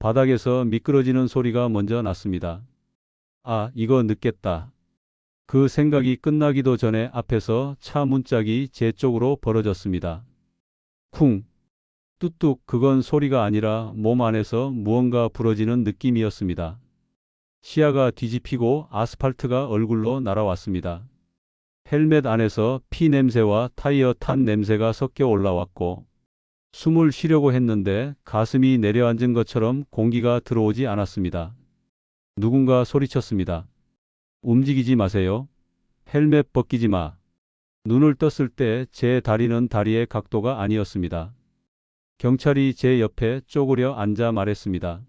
바닥에서 미끄러지는 소리가 먼저 났습니다. 아, 이거 늦겠다. 그 생각이 끝나기도 전에 앞에서 차 문짝이 제 쪽으로 벌어졌습니다. 쿵, 뚝뚝. 그건 소리가 아니라 몸 안에서 무언가 부러지는 느낌이었습니다. 시야가 뒤집히고 아스팔트가 얼굴로 날아왔습니다. 헬멧 안에서 피 냄새와 타이어 탄 냄새가 섞여 올라왔고, 숨을 쉬려고 했는데 가슴이 내려앉은 것처럼 공기가 들어오지 않았습니다. 누군가 소리쳤습니다. 움직이지 마세요. 헬멧 벗기지 마. 눈을 떴을 때 제 다리는 다리의 각도가 아니었습니다. 경찰이 제 옆에 쪼그려 앉아 말했습니다.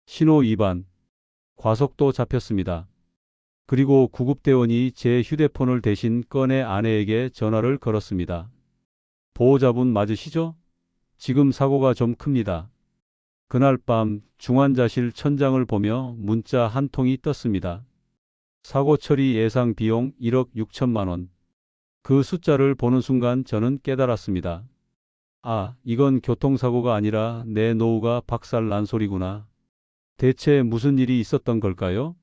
신호 위반. 과속도 잡혔습니다. 그리고 구급대원이 제 휴대폰을 대신 꺼내 아내에게 전화를 걸었습니다. 보호자분 맞으시죠? 지금 사고가 좀 큽니다. 그날 밤 중환자실 천장을 보며 문자 한 통이 떴습니다. 사고 처리 예상 비용 1억 6천만 원. 그 숫자를 보는 순간 저는 깨달았습니다. 아, 이건 교통사고가 아니라 내 노후가 박살난 소리구나. 대체 무슨 일이 있었던 걸까요?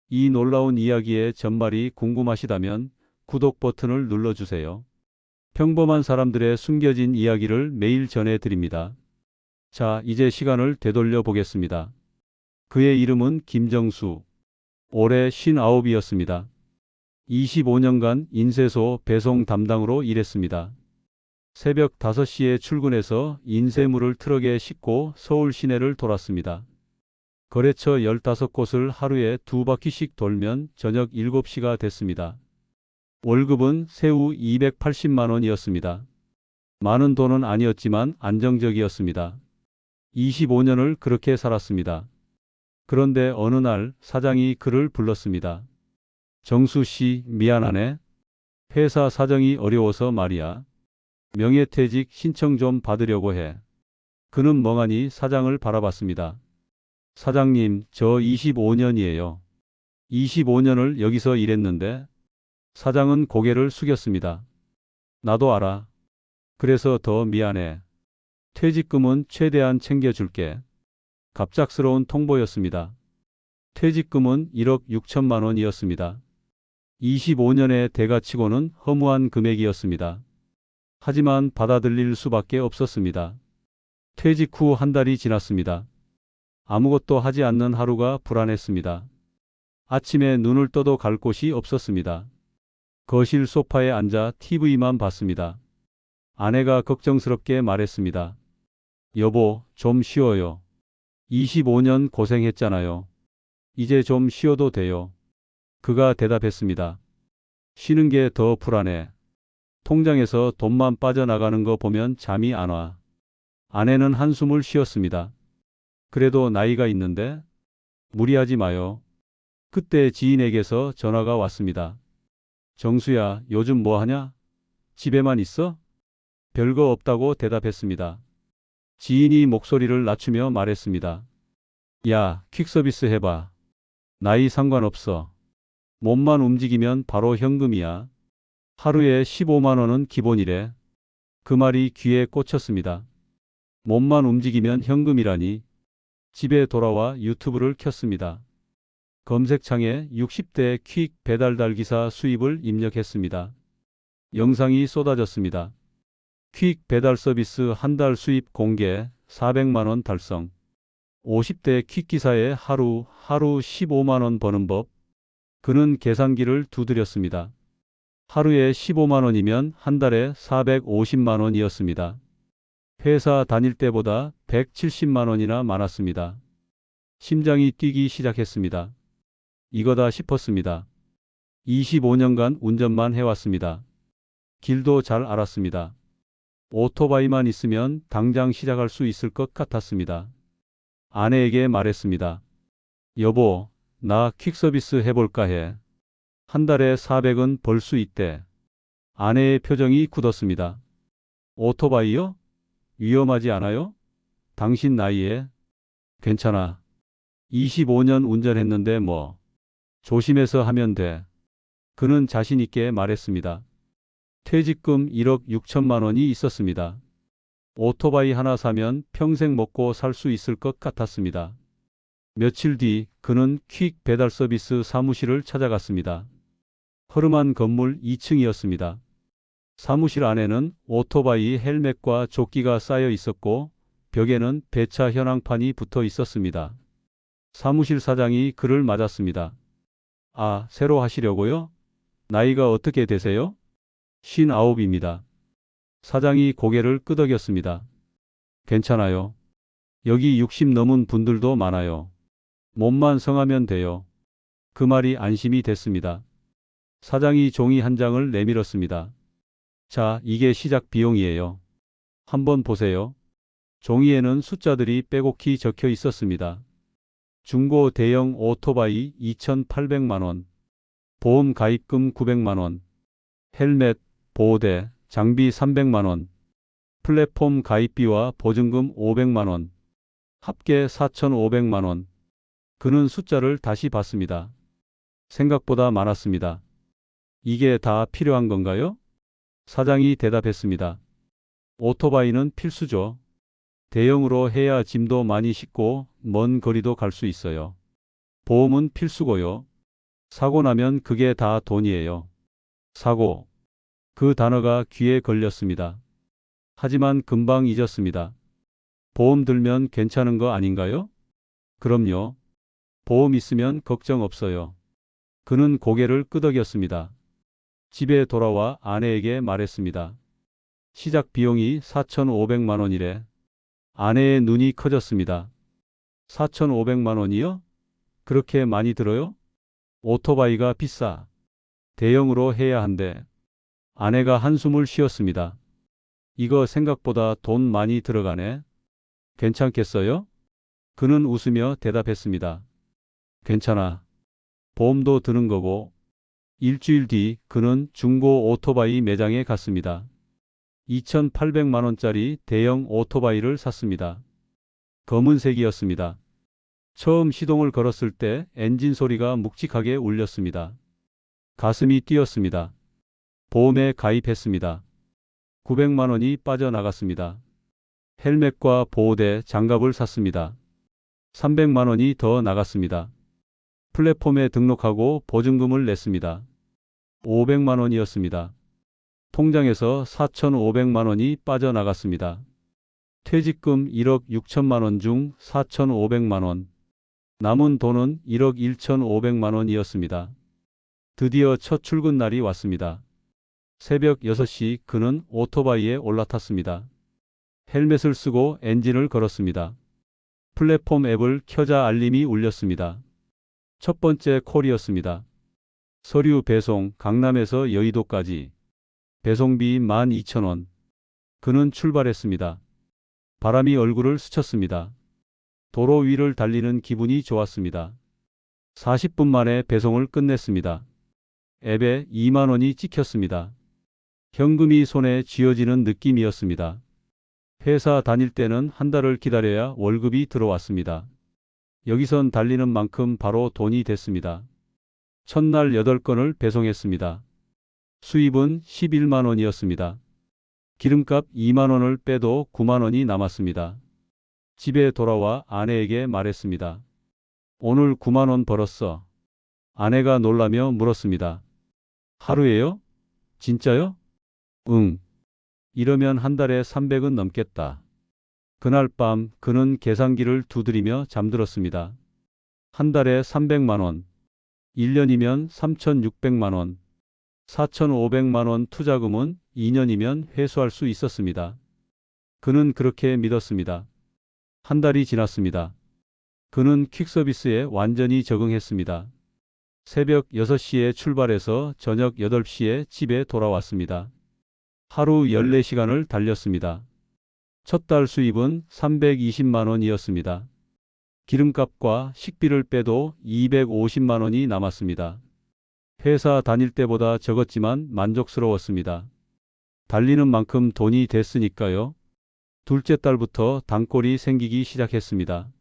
이 놀라운 이야기의 전말이 궁금하시다면 구독 버튼을 눌러주세요. 평범한 사람들의 숨겨진 이야기를 매일 전해드립니다. 자, 이제 시간을 되돌려 보겠습니다. 그의 이름은 김정수. 올해 59이었습니다. 25년간 인쇄소 배송 담당으로 일했습니다. 새벽 5시에 출근해서 인쇄물을 트럭에 싣고 서울 시내를 돌았습니다. 거래처 15곳을 하루에 2바퀴씩 돌면 저녁 7시가 됐습니다. 월급은 세후 280만 원이었습니다. 많은 돈은 아니었지만 안정적이었습니다. 25년을 그렇게 살았습니다. 그런데 어느 날 사장이 그를 불렀습니다. 정수 씨, 미안하네. 회사 사정이 어려워서 말이야. 명예퇴직 신청 좀 받으려고 해. 그는 멍하니 사장을 바라봤습니다. 사장님, 저 25년이에요. 25년을 여기서 일했는데. 사장은 고개를 숙였습니다. 나도 알아. 그래서 더 미안해. 퇴직금은 최대한 챙겨줄게. 갑작스러운 통보였습니다. 퇴직금은 1억 6천만 원이었습니다. 25년의 대가치고는 허무한 금액이었습니다. 하지만 받아들일 수밖에 없었습니다. 퇴직 후 한 달이 지났습니다. 아무것도 하지 않는 하루가 불안했습니다. 아침에 눈을 떠도 갈 곳이 없었습니다. 거실 소파에 앉아 TV만 봤습니다. 아내가 걱정스럽게 말했습니다. 여보, 좀 쉬어요. 25년 고생했잖아요. 이제 좀 쉬어도 돼요. 그가 대답했습니다. 쉬는 게 더 불안해. 통장에서 돈만 빠져나가는 거 보면 잠이 안 와. 아내는 한숨을 쉬었습니다. 그래도 나이가 있는데? 무리하지 마요. 그때 지인에게서 전화가 왔습니다. 정수야, 요즘 뭐 하냐? 집에만 있어? 별거 없다고 대답했습니다. 지인이 목소리를 낮추며 말했습니다. 야, 퀵서비스 해봐. 나이 상관없어. 몸만 움직이면 바로 현금이야. 하루에 15만 원은 기본이래. 그 말이 귀에 꽂혔습니다. 몸만 움직이면 현금이라니. 집에 돌아와 유튜브를 켰습니다. 검색창에 60대 퀵 배달달 기사 수입을 입력했습니다. 영상이 쏟아졌습니다. 퀵 배달 서비스 한 달 수입 공개 400만 원 달성. 50대 퀵 기사에 하루 15만 원 버는 법. 그는 계산기를 두드렸습니다. 하루에 15만 원이면 한 달에 450만 원이었습니다. 회사 다닐 때보다 170만 원이나 많았습니다. 심장이 뛰기 시작했습니다. 이거다 싶었습니다. 25년간 운전만 해왔습니다. 길도 잘 알았습니다. 오토바이만 있으면 당장 시작할 수 있을 것 같았습니다. 아내에게 말했습니다. 여보, 나 퀵서비스 해볼까 해. 한 달에 400은 벌 수 있대. 아내의 표정이 굳었습니다. 오토바이요? 위험하지 않아요? 당신 나이에? 괜찮아. 25년 운전했는데 뭐. 조심해서 하면 돼. 그는 자신 있게 말했습니다. 퇴직금 1억 6천만 원이 있었습니다. 오토바이 하나 사면 평생 먹고 살 수 있을 것 같았습니다. 며칠 뒤 그는 퀵 배달 서비스 사무실을 찾아갔습니다. 허름한 건물 2층이었습니다. 사무실 안에는 오토바이 헬멧과 조끼가 쌓여 있었고 벽에는 배차 현황판이 붙어 있었습니다. 사무실 사장이 그를 맞았습니다. 아, 새로 하시려고요? 나이가 어떻게 되세요? 59입니다. 사장이 고개를 끄덕였습니다. 괜찮아요. 여기 60 넘은 분들도 많아요. 몸만 성하면 돼요. 그 말이 안심이 됐습니다. 사장이 종이 한 장을 내밀었습니다. 자, 이게 시작 비용이에요. 한번 보세요. 종이에는 숫자들이 빼곡히 적혀 있었습니다. 중고 대형 오토바이 2,800만 원, 보험 가입금 900만 원, 헬멧, 보호대, 장비 300만 원, 플랫폼 가입비와 보증금 500만 원, 합계 4,500만 원. 그는 숫자를 다시 봤습니다. 생각보다 많았습니다. 이게 다 필요한 건가요? 사장이 대답했습니다. 오토바이는 필수죠. 대형으로 해야 짐도 많이 싣고 먼 거리도 갈 수 있어요. 보험은 필수고요. 사고 나면 그게 다 돈이에요. 사고. 그 단어가 귀에 걸렸습니다. 하지만 금방 잊었습니다. 보험 들면 괜찮은 거 아닌가요? 그럼요. 보험 있으면 걱정 없어요. 그는 고개를 끄덕였습니다. 집에 돌아와 아내에게 말했습니다. 시작 비용이 4,500만 원이래. 아내의 눈이 커졌습니다. 4,500만 원이요? 그렇게 많이 들어요? 오토바이가 비싸. 대형으로 해야 한대. 아내가 한숨을 쉬었습니다. 이거 생각보다 돈 많이 들어가네. 괜찮겠어요? 그는 웃으며 대답했습니다. 괜찮아. 보험도 드는 거고. 일주일 뒤 그는 중고 오토바이 매장에 갔습니다. 2,800만 원짜리 대형 오토바이를 샀습니다. 검은색이었습니다. 처음 시동을 걸었을 때 엔진 소리가 묵직하게 울렸습니다. 가슴이 뛰었습니다. 보험에 가입했습니다. 900만 원이 빠져나갔습니다. 헬멧과 보호대, 장갑을 샀습니다. 300만 원이 더 나갔습니다. 플랫폼에 등록하고 보증금을 냈습니다. 500만 원이었습니다. 통장에서 4,500만 원이 빠져나갔습니다. 퇴직금 1억 6천만 원 중 4,500만 원. 남은 돈은 1억 1,500만 원이었습니다. 드디어 첫 출근 날이 왔습니다. 새벽 6시 그는 오토바이에 올라탔습니다. 헬멧을 쓰고 엔진을 걸었습니다. 플랫폼 앱을 켜자 알림이 울렸습니다. 첫 번째 콜이었습니다. 서류 배송 강남에서 여의도까지. 배송비 12,000원. 그는 출발했습니다. 바람이 얼굴을 스쳤습니다. 도로 위를 달리는 기분이 좋았습니다. 40분 만에 배송을 끝냈습니다. 앱에 2만 원이 찍혔습니다. 현금이 손에 쥐어지는 느낌이었습니다. 회사 다닐 때는 한 달을 기다려야 월급이 들어왔습니다. 여기선 달리는 만큼 바로 돈이 됐습니다. 첫날 8건을 배송했습니다. 수입은 11만 원이었습니다. 기름값 2만 원을 빼도 9만 원이 남았습니다. 집에 돌아와 아내에게 말했습니다. 오늘 9만 원 벌었어. 아내가 놀라며 물었습니다. 하루에요? 진짜요? 응. 이러면 한 달에 300은 넘겠다. 그날 밤 그는 계산기를 두드리며 잠들었습니다. 한 달에 300만 원. 1년이면 3,600만 원. 4,500만 원 투자금은 2년이면 회수할 수 있었습니다. 그는 그렇게 믿었습니다. 한 달이 지났습니다. 그는 퀵서비스에 완전히 적응했습니다. 새벽 6시에 출발해서 저녁 8시에 집에 돌아왔습니다. 하루 14시간을 달렸습니다. 첫 달 수입은 320만 원이었습니다. 기름값과 식비를 빼도 250만 원이 남았습니다. 회사 다닐 때보다 적었지만 만족스러웠습니다. 달리는 만큼 돈이 됐으니까요. 둘째 달부터 단골이 생기기 시작했습니다.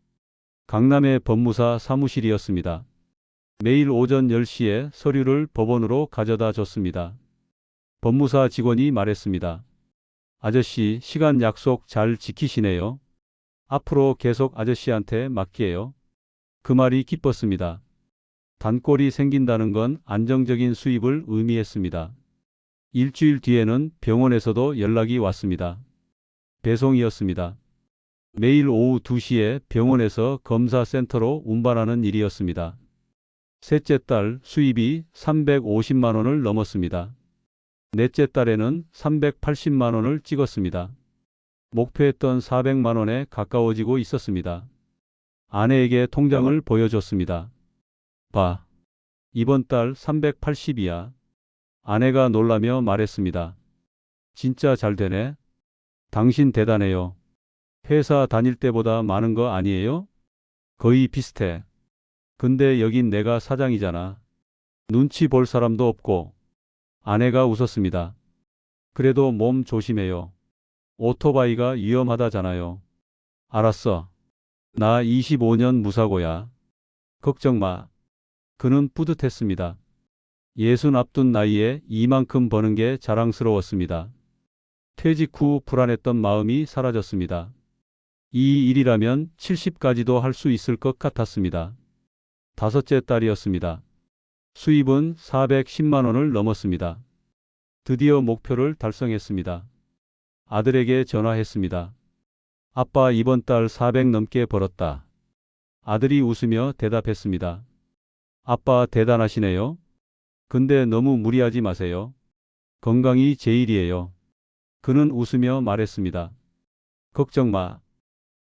강남의 법무사 사무실이었습니다. 매일 오전 10시에 서류를 법원으로 가져다 줬습니다. 법무사 직원이 말했습니다. 아저씨, 시간 약속 잘 지키시네요. 앞으로 계속 아저씨한테 맡게요. 그 말이 기뻤습니다. 단골이 생긴다는 건 안정적인 수입을 의미했습니다. 일주일 뒤에는 병원에서도 연락이 왔습니다. 배송이었습니다. 매일 오후 2시에 병원에서 검사센터로 운반하는 일이었습니다. 셋째 달 수입이 350만 원을 넘었습니다. 넷째 달에는 380만 원을 찍었습니다. 목표했던 400만 원에 가까워지고 있었습니다. 아내에게 통장을 보여줬습니다. 봐. 이번 달 380이야. 아내가 놀라며 말했습니다. 진짜 잘 되네. 당신 대단해요. 회사 다닐 때보다 많은 거 아니에요? 거의 비슷해. 근데 여긴 내가 사장이잖아. 눈치 볼 사람도 없고. 아내가 웃었습니다. 그래도 몸 조심해요. 오토바이가 위험하다잖아요. 알았어. 나 25년 무사고야. 걱정 마. 그는 뿌듯했습니다. 60 앞둔 나이에 이만큼 버는 게 자랑스러웠습니다. 퇴직 후 불안했던 마음이 사라졌습니다. 이 일이라면 70까지도 할 수 있을 것 같았습니다. 다섯째 달이었습니다. 수입은 410만 원을 넘었습니다. 드디어 목표를 달성했습니다. 아들에게 전화했습니다. 아빠, 이번 달 400 넘게 벌었다. 아들이 웃으며 대답했습니다. 아빠 대단하시네요. 근데 너무 무리하지 마세요. 건강이 제일이에요. 그는 웃으며 말했습니다. 걱정 마.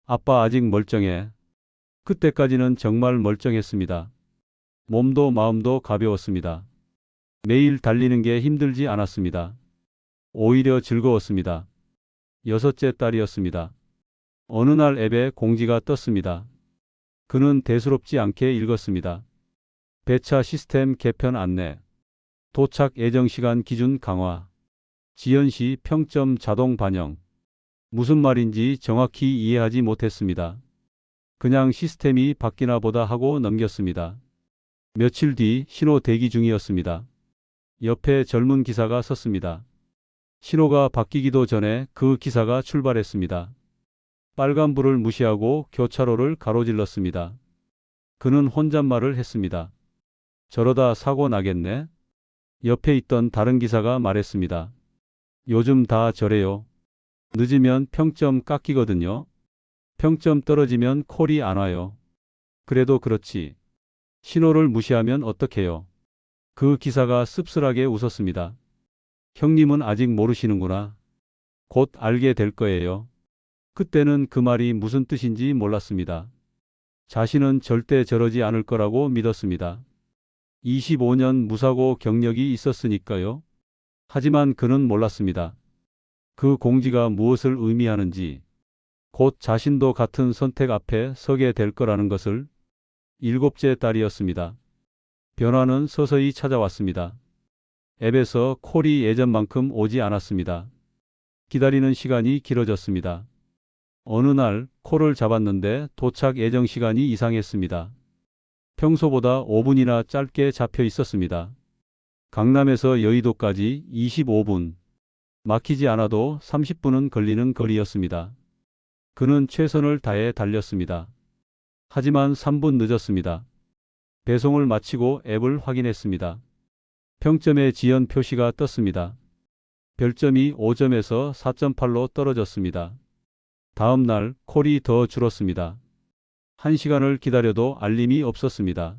아빠 아직 멀쩡해. 그때까지는 정말 멀쩡했습니다. 몸도 마음도 가벼웠습니다. 매일 달리는 게 힘들지 않았습니다. 오히려 즐거웠습니다. 여섯째 달이었습니다. 어느 날 앱에 공지가 떴습니다. 그는 대수롭지 않게 읽었습니다. 배차 시스템 개편 안내. 도착 예정 시간 기준 강화. 지연 시 평점 자동 반영. 무슨 말인지 정확히 이해하지 못했습니다. 그냥 시스템이 바뀌나 보다 하고 넘겼습니다. 며칠 뒤 신호 대기 중이었습니다. 옆에 젊은 기사가 섰습니다. 신호가 바뀌기도 전에 그 기사가 출발했습니다. 빨간불을 무시하고 교차로를 가로질렀습니다. 그는 혼잣말을 했습니다. 저러다 사고 나겠네? 옆에 있던 다른 기사가 말했습니다. 요즘 다 저래요. 늦으면 평점 깎이거든요. 평점 떨어지면 콜이 안 와요. 그래도 그렇지. 신호를 무시하면 어떡해요? 그 기사가 씁쓸하게 웃었습니다. 형님은 아직 모르시는구나. 곧 알게 될 거예요. 그때는 그 말이 무슨 뜻인지 몰랐습니다. 자신은 절대 저러지 않을 거라고 믿었습니다. 25년 무사고 경력이 있었으니까요. 하지만 그는 몰랐습니다. 그 공지가 무엇을 의미하는지, 곧 자신도 같은 선택 앞에 서게 될 거라는 것을. 일곱째 달이었습니다. 변화는 서서히 찾아왔습니다. 앱에서 콜이 예전만큼 오지 않았습니다. 기다리는 시간이 길어졌습니다. 어느 날 콜을 잡았는데 도착 예정 시간이 이상했습니다. 평소보다 5분이나 짧게 잡혀 있었습니다. 강남에서 여의도까지 25분. 막히지 않아도 30분은 걸리는 거리였습니다. 그는 최선을 다해 달렸습니다. 하지만 3분 늦었습니다. 배송을 마치고 앱을 확인했습니다. 평점의 지연 표시가 떴습니다. 별점이 5점에서 4.8로 떨어졌습니다. 다음 날 콜이 더 줄었습니다. 1시간을 기다려도 알림이 없었습니다.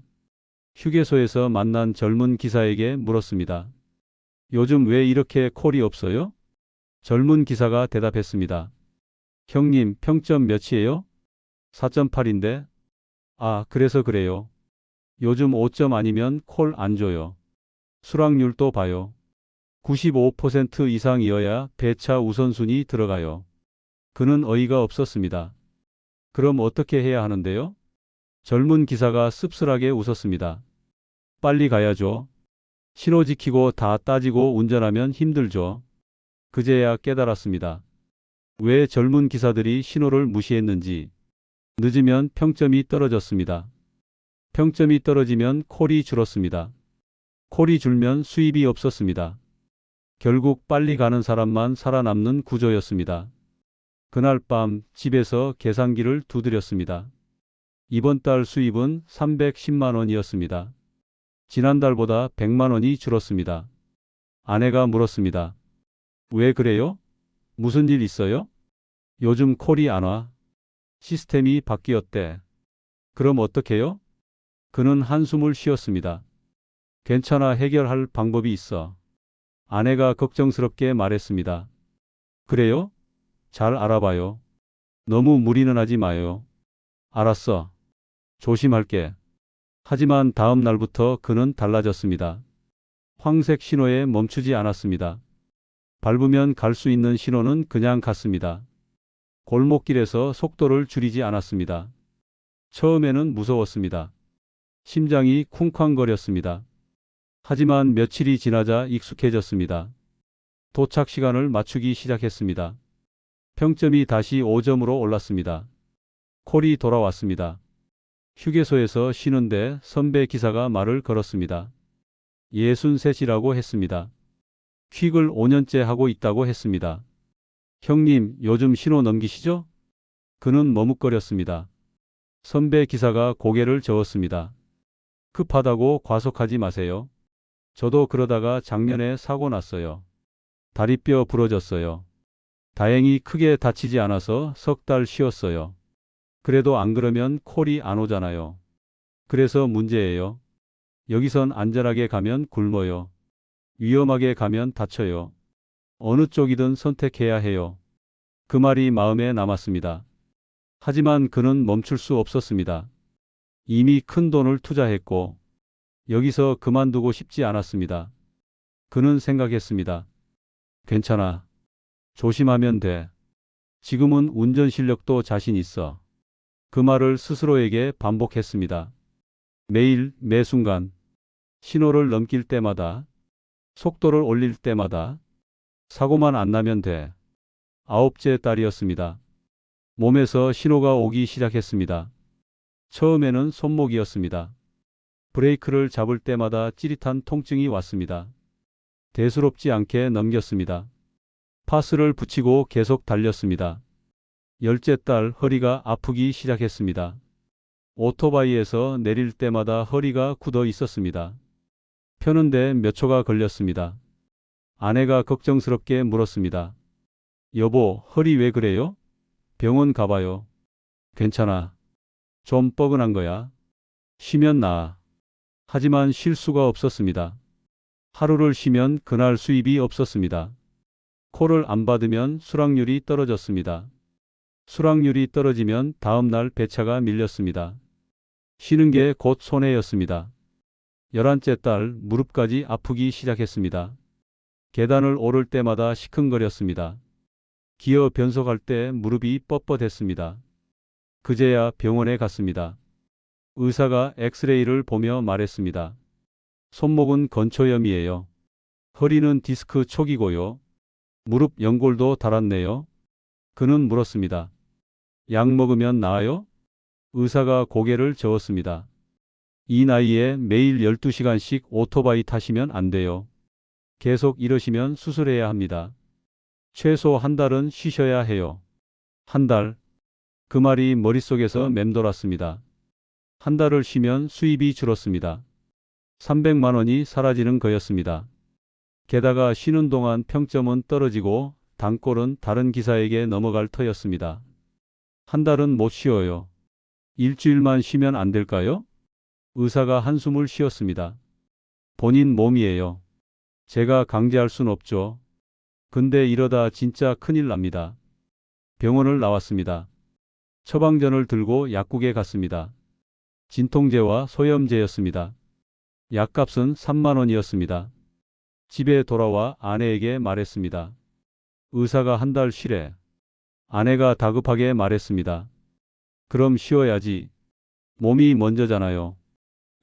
휴게소에서 만난 젊은 기사에게 물었습니다. 요즘 왜 이렇게 콜이 없어요? 젊은 기사가 대답했습니다. 형님, 평점 몇이에요? 4.8인데. 아, 그래서 그래요. 요즘 5점 아니면 콜 안 줘요. 수락률도 봐요. 95% 이상이어야 배차 우선순위 들어가요. 그는 어이가 없었습니다. 그럼 어떻게 해야 하는데요? 젊은 기사가 씁쓸하게 웃었습니다. 빨리 가야죠. 신호 지키고 다 따지고 운전하면 힘들죠. 그제야 깨달았습니다. 왜 젊은 기사들이 신호를 무시했는지. 늦으면 평점이 떨어졌습니다. 평점이 떨어지면 콜이 줄었습니다. 콜이 줄면 수입이 없었습니다. 결국 빨리 가는 사람만 살아남는 구조였습니다. 그날 밤 집에서 계산기를 두드렸습니다. 이번 달 수입은 310만 원이었습니다. 지난달보다 100만 원이 줄었습니다. 아내가 물었습니다. 왜 그래요? 무슨 일 있어요? 요즘 콜이 안 와. 시스템이 바뀌었대. 그럼 어떡해요? 그는 한숨을 쉬었습니다. 괜찮아, 해결할 방법이 있어. 아내가 걱정스럽게 말했습니다. 그래요? 잘 알아봐요. 너무 무리는 하지 마요. 알았어. 조심할게. 하지만 다음 날부터 그는 달라졌습니다. 황색 신호에 멈추지 않았습니다. 밟으면 갈 수 있는 신호는 그냥 갔습니다. 골목길에서 속도를 줄이지 않았습니다. 처음에는 무서웠습니다. 심장이 쿵쾅거렸습니다. 하지만 며칠이 지나자 익숙해졌습니다. 도착 시간을 맞추기 시작했습니다. 평점이 다시 5점으로 올랐습니다. 콜이 돌아왔습니다. 휴게소에서 쉬는데 선배 기사가 말을 걸었습니다. 63이라고 했습니다. 퀵을 5년째 하고 있다고 했습니다. 형님, 요즘 신호 넘기시죠? 그는 머뭇거렸습니다. 선배 기사가 고개를 저었습니다. 급하다고 과속하지 마세요. 저도 그러다가 작년에 사고 났어요. 다리뼈 부러졌어요. 다행히 크게 다치지 않아서 석 달 쉬었어요. 그래도 안 그러면 콜이 안 오잖아요. 그래서 문제예요. 여기선 안전하게 가면 굶어요. 위험하게 가면 다쳐요. 어느 쪽이든 선택해야 해요. 그 말이 마음에 남았습니다. 하지만 그는 멈출 수 없었습니다. 이미 큰 돈을 투자했고 여기서 그만두고 싶지 않았습니다. 그는 생각했습니다. 괜찮아. 조심하면 돼. 지금은 운전 실력도 자신 있어. 그 말을 스스로에게 반복했습니다. 매일 매 순간 신호를 넘길 때마다 속도를 올릴 때마다 사고만 안 나면 돼. 9째 딸이었습니다. 몸에서 신호가 오기 시작했습니다. 처음에는 손목이었습니다. 브레이크를 잡을 때마다 찌릿한 통증이 왔습니다. 대수롭지 않게 넘겼습니다. 파스를 붙이고 계속 달렸습니다. 10째 달 허리가 아프기 시작했습니다. 오토바이에서 내릴 때마다 허리가 굳어 있었습니다. 펴는데 몇 초가 걸렸습니다. 아내가 걱정스럽게 물었습니다. 여보, 허리 왜 그래요? 병원 가봐요. 괜찮아. 좀 뻐근한 거야. 쉬면 나아. 하지만 쉴 수가 없었습니다. 하루를 쉬면 그날 수입이 없었습니다. 콜을 안 받으면 수락률이 떨어졌습니다. 수락률이 떨어지면 다음 날 배차가 밀렸습니다. 쉬는 게 곧 손해였습니다. 11째 달 무릎까지 아프기 시작했습니다. 계단을 오를 때마다 시큰거렸습니다. 기어 변속할 때 무릎이 뻣뻣했습니다. 그제야 병원에 갔습니다. 의사가 엑스레이를 보며 말했습니다. 손목은 건초염이에요. 허리는 디스크 초기고요. 무릎 연골도 닳았네요. 그는 물었습니다. 약 먹으면 나아요? 의사가 고개를 저었습니다. 이 나이에 매일 12시간씩 오토바이 타시면 안 돼요. 계속 이러시면 수술해야 합니다. 최소 한 달은 쉬셔야 해요. 한 달. 그 말이 머릿속에서 맴돌았습니다. 한 달을 쉬면 수입이 줄었습니다. 300만 원이 사라지는 거였습니다. 게다가 쉬는 동안 평점은 떨어지고 단골은 다른 기사에게 넘어갈 터였습니다. 한 달은 못 쉬어요. 일주일만 쉬면 안 될까요? 의사가 한숨을 쉬었습니다. 본인 몸이에요. 제가 강제할 순 없죠. 근데 이러다 진짜 큰일 납니다. 병원을 나왔습니다. 처방전을 들고 약국에 갔습니다. 진통제와 소염제였습니다. 약값은 3만 원이었습니다. 집에 돌아와 아내에게 말했습니다. 의사가 한 달 쉬래. 아내가 다급하게 말했습니다. 그럼 쉬어야지. 몸이 먼저잖아요.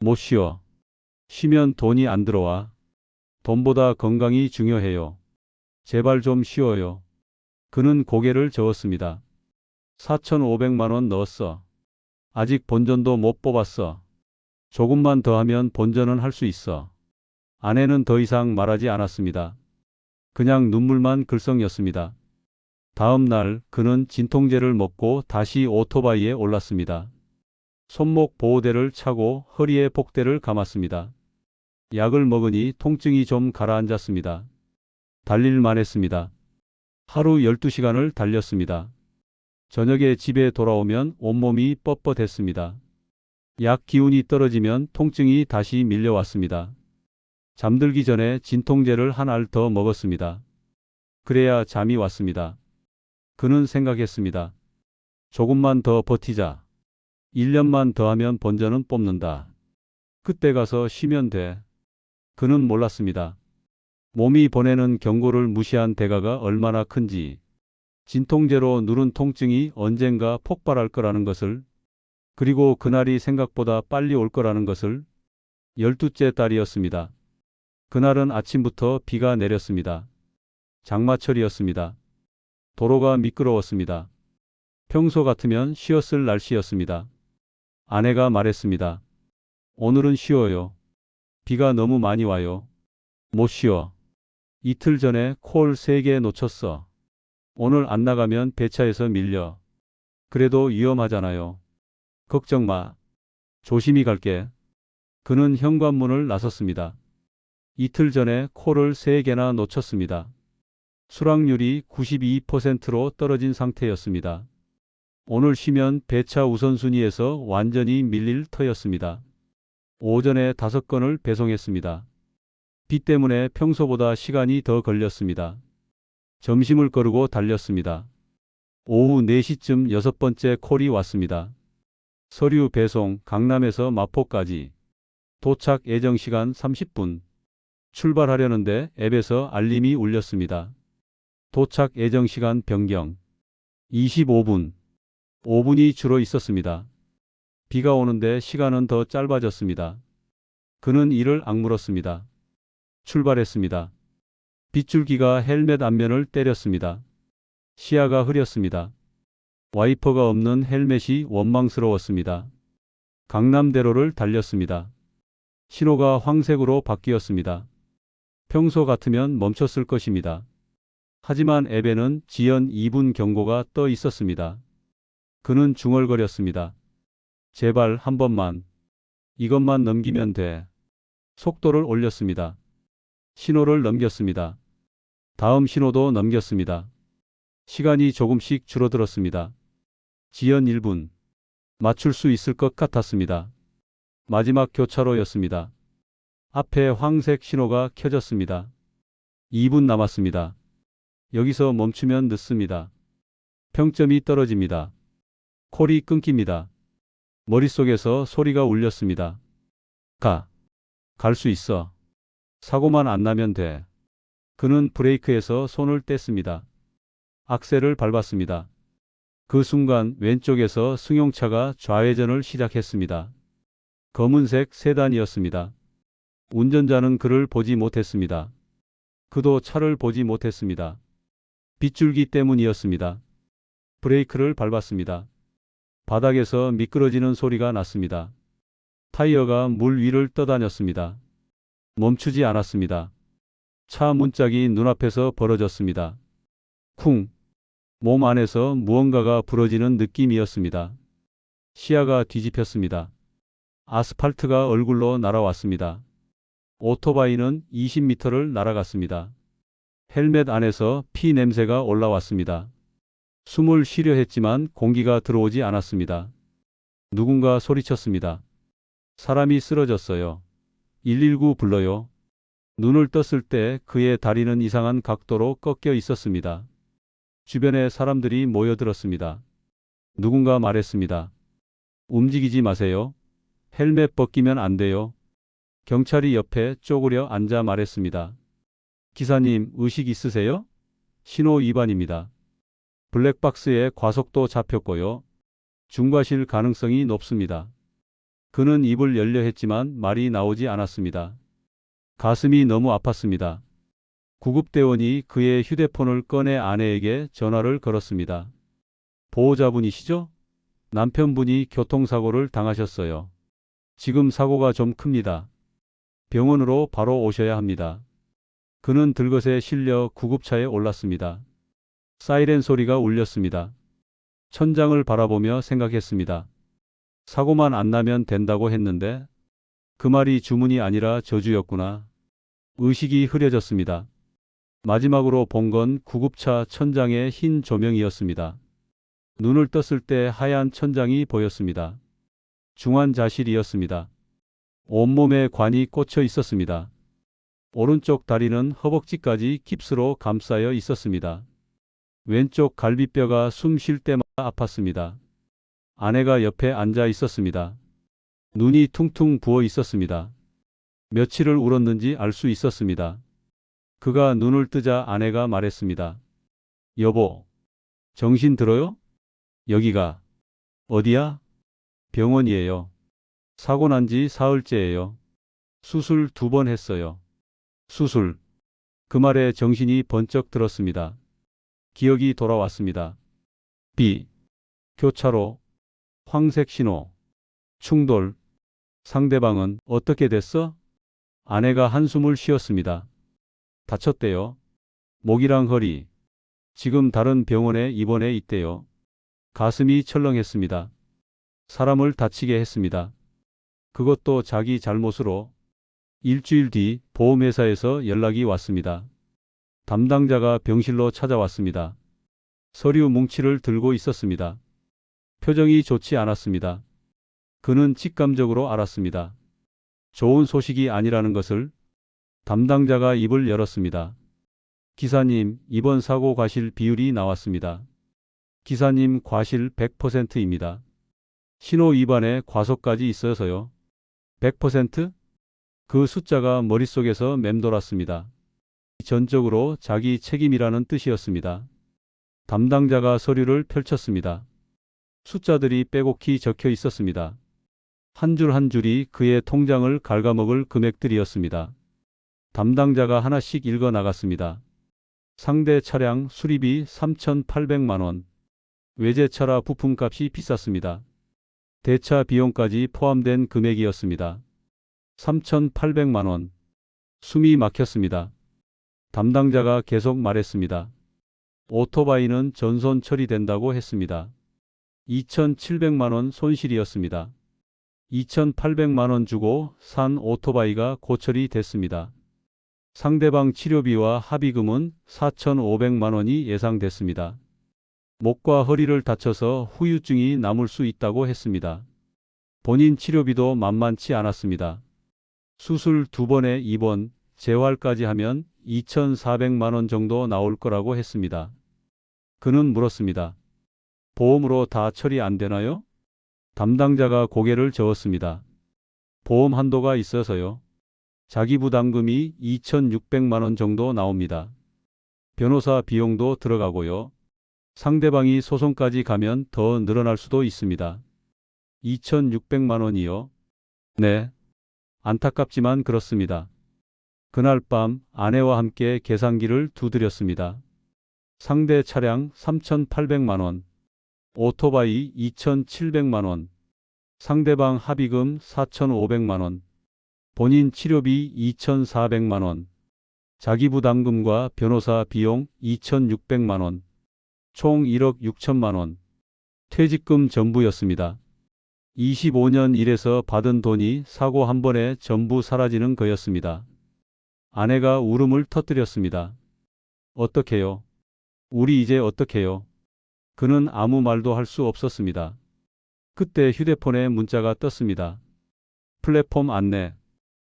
못 쉬어. 쉬면 돈이 안 들어와. 돈보다 건강이 중요해요. 제발 좀 쉬어요. 그는 고개를 저었습니다. 4,500만 원 넣었어. 아직 본전도 못 뽑았어. 조금만 더 하면 본전은 할 수 있어. 아내는 더 이상 말하지 않았습니다. 그냥 눈물만 글썽였습니다. 다음 날 그는 진통제를 먹고 다시 오토바이에 올랐습니다. 손목 보호대를 차고 허리에 복대를 감았습니다. 약을 먹으니 통증이 좀 가라앉았습니다. 달릴만 했습니다. 하루 12시간을 달렸습니다. 저녁에 집에 돌아오면 온몸이 뻣뻣했습니다. 약 기운이 떨어지면 통증이 다시 밀려왔습니다. 잠들기 전에 진통제를 한 알 더 먹었습니다. 그래야 잠이 왔습니다. 그는 생각했습니다. 조금만 더 버티자. 1년만 더 하면 본전은 뽑는다. 그때 가서 쉬면 돼. 그는 몰랐습니다. 몸이 보내는 경고를 무시한 대가가 얼마나 큰지, 진통제로 누른 통증이 언젠가 폭발할 거라는 것을, 그리고 그날이 생각보다 빨리 올 거라는 것을. 12째 달이었습니다. 그날은 아침부터 비가 내렸습니다. 장마철이었습니다. 도로가 미끄러웠습니다. 평소 같으면 쉬었을 날씨였습니다. 아내가 말했습니다. 오늘은 쉬어요. 비가 너무 많이 와요. 못 쉬어. 이틀 전에 콜 3개 놓쳤어. 오늘 안 나가면 배차에서 밀려. 그래도 위험하잖아요. 걱정 마. 조심히 갈게. 그는 현관문을 나섰습니다. 이틀 전에 콜을 3개나 놓쳤습니다. 수락률이 92%로 떨어진 상태였습니다. 오늘 쉬면 배차 우선순위에서 완전히 밀릴 터였습니다. 오전에 5건을 배송했습니다. 비 때문에 평소보다 시간이 더 걸렸습니다. 점심을 거르고 달렸습니다. 오후 4시쯤 6번째 콜이 왔습니다. 서류 배송 강남에서 마포까지. 도착 예정 시간 30분. 출발하려는데 앱에서 알림이 울렸습니다. 도착 예정 시간 변경. 25분. 5분이 줄어 있었습니다. 비가 오는데 시간은 더 짧아졌습니다. 그는 이를 악물었습니다. 출발했습니다. 빗줄기가 헬멧 앞면을 때렸습니다. 시야가 흐렸습니다. 와이퍼가 없는 헬멧이 원망스러웠습니다. 강남대로를 달렸습니다. 신호가 황색으로 바뀌었습니다. 평소 같으면 멈췄을 것입니다. 하지만 앱에는 지연 2분 경고가 떠 있었습니다. 그는 중얼거렸습니다. 제발 한 번만. 이것만 넘기면 돼. 속도를 올렸습니다. 신호를 넘겼습니다. 다음 신호도 넘겼습니다. 시간이 조금씩 줄어들었습니다. 지연 1분. 맞출 수 있을 것 같았습니다. 마지막 교차로였습니다. 앞에 황색 신호가 켜졌습니다. 2분 남았습니다. 여기서 멈추면 늦습니다. 평점이 떨어집니다. 콜이 끊깁니다. 머릿속에서 소리가 울렸습니다. 갈 수 있어. 사고만 안 나면 돼. 그는 브레이크에서 손을 뗐습니다. 악셀을 밟았습니다. 그 순간 왼쪽에서 승용차가 좌회전을 시작했습니다. 검은색 세단이었습니다. 운전자는 그를 보지 못했습니다. 그도 차를 보지 못했습니다. 빗줄기 때문이었습니다. 브레이크를 밟았습니다. 바닥에서 미끄러지는 소리가 났습니다. 타이어가 물 위를 떠다녔습니다. 멈추지 않았습니다. 차 문짝이 눈앞에서 벌어졌습니다. 쿵! 몸 안에서 무언가가 부러지는 느낌이었습니다. 시야가 뒤집혔습니다. 아스팔트가 얼굴로 날아왔습니다. 오토바이는 20m를 날아갔습니다. 헬멧 안에서 피 냄새가 올라왔습니다. 숨을 쉬려 했지만 공기가 들어오지 않았습니다. 누군가 소리쳤습니다. 사람이 쓰러졌어요. 119 불러요. 눈을 떴을 때 그의 다리는 이상한 각도로 꺾여 있었습니다. 주변에 사람들이 모여들었습니다. 누군가 말했습니다. 움직이지 마세요. 헬멧 벗기면 안 돼요. 경찰이 옆에 쪼그려 앉아 말했습니다. 기사님, 의식 있으세요? 신호 위반입니다. 블랙박스에 과속도 잡혔고요. 중과실 가능성이 높습니다. 그는 입을 열려 했지만 말이 나오지 않았습니다. 가슴이 너무 아팠습니다. 구급대원이 그의 휴대폰을 꺼내 아내에게 전화를 걸었습니다. 보호자분이시죠? 남편분이 교통사고를 당하셨어요. 지금 사고가 좀 큽니다. 병원으로 바로 오셔야 합니다. 그는 들것에 실려 구급차에 올랐습니다. 사이렌 소리가 울렸습니다. 천장을 바라보며 생각했습니다. 사고만 안 나면 된다고 했는데 그 말이 주문이 아니라 저주였구나. 의식이 흐려졌습니다. 마지막으로 본 건 구급차 천장의 흰 조명이었습니다. 눈을 떴을 때 하얀 천장이 보였습니다. 중환자실이었습니다. 온몸에 관이 꽂혀 있었습니다. 오른쪽 다리는 허벅지까지 깁스로 감싸여 있었습니다. 왼쪽 갈비뼈가 숨 쉴 때마다 아팠습니다. 아내가 옆에 앉아 있었습니다. 눈이 퉁퉁 부어 있었습니다. 며칠을 울었는지 알 수 있었습니다. 그가 눈을 뜨자 아내가 말했습니다. 여보, 정신 들어요? 여기가 어디야? 병원이에요. 사고 난 지 사흘째예요. 수술 2번 했어요. 수술. 그 말에 정신이 번쩍 들었습니다. 기억이 돌아왔습니다. B. 교차로. 황색 신호. 충돌. 상대방은 어떻게 됐어? 아내가 한숨을 쉬었습니다. 다쳤대요. 목이랑 허리. 지금 다른 병원에 입원해 있대요. 가슴이 철렁했습니다. 사람을 다치게 했습니다. 그것도 자기 잘못으로. 일주일 뒤 보험회사에서 연락이 왔습니다. 담당자가 병실로 찾아왔습니다. 서류 뭉치를 들고 있었습니다. 표정이 좋지 않았습니다. 그는 직감적으로 알았습니다. 좋은 소식이 아니라는 것을. 담당자가 입을 열었습니다. 기사님, 이번 사고 과실 비율이 나왔습니다. 기사님 과실 100%입니다. 신호 위반에 과속까지 있어서요. 100%? 그 숫자가 머릿속에서 맴돌았습니다. 전적으로 자기 책임이라는 뜻이었습니다. 담당자가 서류를 펼쳤습니다. 숫자들이 빼곡히 적혀 있었습니다. 한 줄 한 줄이 그의 통장을 갉아먹을 금액들이었습니다. 담당자가 하나씩 읽어 나갔습니다. 상대 차량 수리비 3,800만 원. 외제차라 부품값이 비쌌습니다. 대차 비용까지 포함된 금액이었습니다. 3,800만 원. 숨이 막혔습니다. 담당자가 계속 말했습니다. 오토바이는 전손 처리된다고 했습니다. 2,700만 원 손실이었습니다. 2,800만 원 주고 산 오토바이가 고철이 됐습니다. 상대방 치료비와 합의금은 4,500만 원이 예상됐습니다. 목과 허리를 다쳐서 후유증이 남을 수 있다고 했습니다. 본인 치료비도 만만치 않았습니다. 수술 2번에 입원, 재활까지 하면 2,400만 원 정도 나올 거라고 했습니다. 그는 물었습니다. 보험으로 다 처리 안 되나요? 담당자가 고개를 저었습니다. 보험 한도가 있어서요. 자기 부담금이 2,600만 원 정도 나옵니다. 변호사 비용도 들어가고요. 상대방이 소송까지 가면 더 늘어날 수도 있습니다. 2,600만 원이요? 네. 안타깝지만 그렇습니다. 그날 밤 아내와 함께 계산기를 두드렸습니다. 상대 차량 3,800만 원, 오토바이 2,700만 원, 상대방 합의금 4,500만 원, 본인 치료비 2,400만 원, 자기 부담금과 변호사 비용 2,600만 원, 총 1억 6천만 원, 퇴직금 전부였습니다. 25년 일해서 받은 돈이 사고 한 번에 전부 사라지는 거였습니다. 아내가 울음을 터뜨렸습니다. 어떡해요? 우리 이제 어떡해요? 그는 아무 말도 할 수 없었습니다. 그때 휴대폰에 문자가 떴습니다. 플랫폼 안내.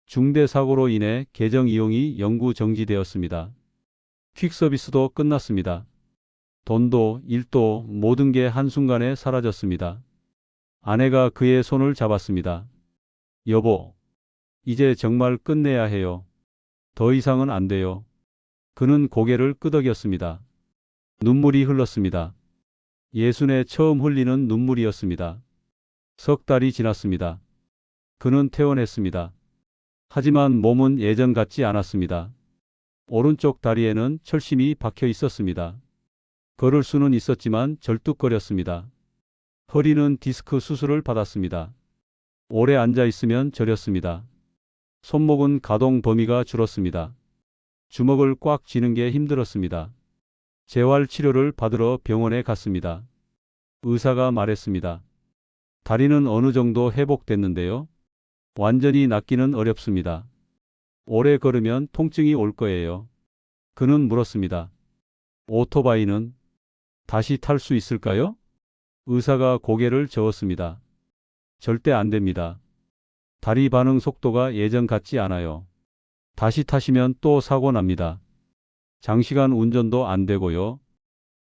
중대사고로 인해 계정 이용이 영구 정지되었습니다. 퀵서비스도 끝났습니다. 돈도 일도 모든 게 한순간에 사라졌습니다. 아내가 그의 손을 잡았습니다. 여보, 이제 정말 끝내야 해요. 더 이상은 안 돼요. 그는 고개를 끄덕였습니다. 눈물이 흘렀습니다. 예순에 처음 흘리는 눈물이었습니다. 석 달이 지났습니다. 그는 퇴원했습니다. 하지만 몸은 예전 같지 않았습니다. 오른쪽 다리에는 철심이 박혀 있었습니다. 걸을 수는 있었지만 절뚝거렸습니다. 허리는 디스크 수술을 받았습니다. 오래 앉아 있으면 저렸습니다. 손목은 가동 범위가 줄었습니다. 주먹을 꽉 쥐는 게 힘들었습니다. 재활 치료를 받으러 병원에 갔습니다. 의사가 말했습니다. 다리는 어느 정도 회복됐는데요. 완전히 낫기는 어렵습니다. 오래 걸으면 통증이 올 거예요. 그는 물었습니다. 오토바이는 다시 탈 수 있을까요? 의사가 고개를 저었습니다. 절대 안 됩니다. 다리 반응 속도가 예전 같지 않아요. 다시 타시면 또 사고 납니다. 장시간 운전도 안 되고요.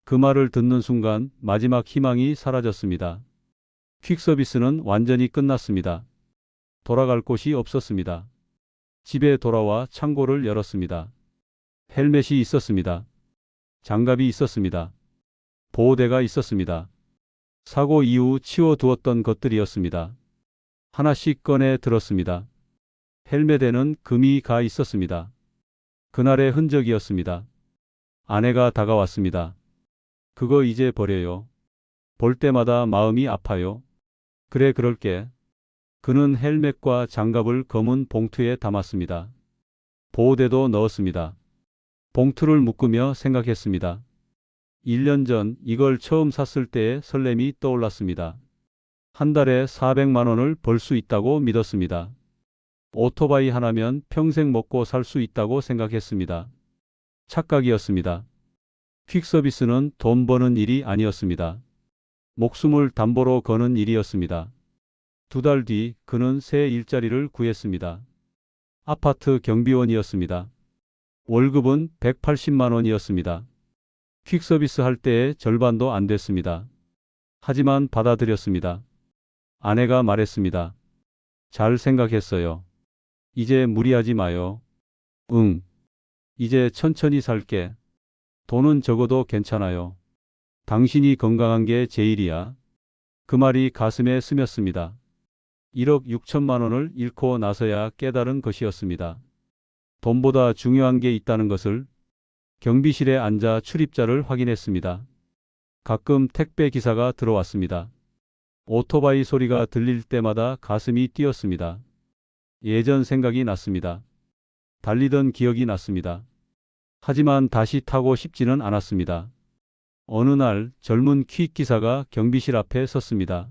그 말을 듣는 순간 마지막 희망이 사라졌습니다. 퀵서비스는 완전히 끝났습니다. 돌아갈 곳이 없었습니다. 집에 돌아와 창고를 열었습니다. 헬멧이 있었습니다. 장갑이 있었습니다. 보호대가 있었습니다. 사고 이후 치워두었던 것들이었습니다. 하나씩 꺼내 들었습니다. 헬멧에는 금이 가 있었습니다. 그날의 흔적이었습니다. 아내가 다가왔습니다. 그거 이제 버려요. 볼 때마다 마음이 아파요. 그래, 그럴게. 그는 헬멧과 장갑을 검은 봉투에 담았습니다. 보호대도 넣었습니다. 봉투를 묶으며 생각했습니다. 1년 전 이걸 처음 샀을 때의 설렘이 떠올랐습니다. 한 달에 400만 원을 벌 수 있다고 믿었습니다. 오토바이 하나면 평생 먹고 살 수 있다고 생각했습니다. 착각이었습니다. 퀵서비스는 돈 버는 일이 아니었습니다. 목숨을 담보로 거는 일이었습니다. 2달 뒤 그는 새 일자리를 구했습니다. 아파트 경비원이었습니다. 월급은 180만 원이었습니다. 퀵서비스 할 때의 절반도 안 됐습니다. 하지만 받아들였습니다. 아내가 말했습니다. 잘 생각했어요. 이제 무리하지 마요. 응. 이제 천천히 살게. 돈은 적어도 괜찮아요. 당신이 건강한 게 제일이야. 그 말이 가슴에 스쳤습니다. 1억 6천만 원을 잃고 나서야 깨달은 것이었습니다. 돈보다 중요한 게 있다는 것을. 경비실에 앉아 출입자를 확인했습니다. 가끔 택배 기사가 들어왔습니다. 오토바이 소리가 들릴 때마다 가슴이 뛰었습니다. 예전 생각이 났습니다. 달리던 기억이 났습니다. 하지만 다시 타고 싶지는 않았습니다. 어느 날 젊은 퀵 기사가 경비실 앞에 섰습니다.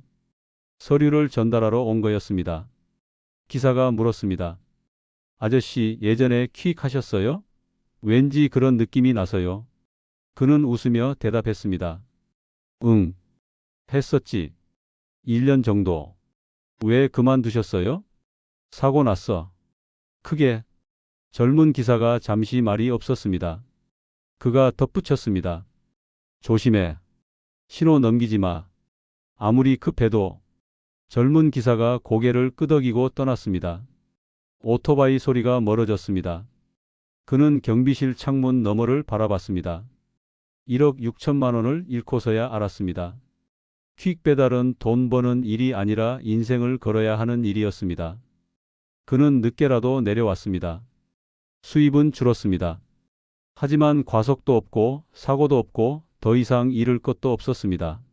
서류를 전달하러 온 거였습니다. 기사가 물었습니다. 아저씨, 예전에 퀵 하셨어요? 왠지 그런 느낌이 나서요. 그는 웃으며 대답했습니다. 응, 했었지. 1년 정도. 왜 그만두셨어요? 사고 났어. 크게. 젊은 기사가 잠시 말이 없었습니다. 그가 덧붙였습니다. 조심해. 신호 넘기지 마. 아무리 급해도. 젊은 기사가 고개를 끄덕이고 떠났습니다. 오토바이 소리가 멀어졌습니다. 그는 경비실 창문 너머를 바라봤습니다. 1억 6천만 원을 잃고서야 알았습니다. 퀵 배달은 돈 버는 일이 아니라 인생을 걸어야 하는 일이었습니다. 그는 늦게라도 내려왔습니다. 수입은 줄었습니다. 하지만 과속도 없고 사고도 없고 더 이상 잃을 것도 없었습니다.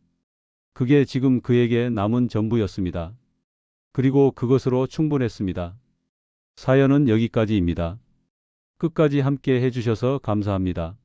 그게 지금 그에게 남은 전부였습니다. 그리고 그것으로 충분했습니다. 사연은 여기까지입니다. 끝까지 함께 해주셔서 감사합니다.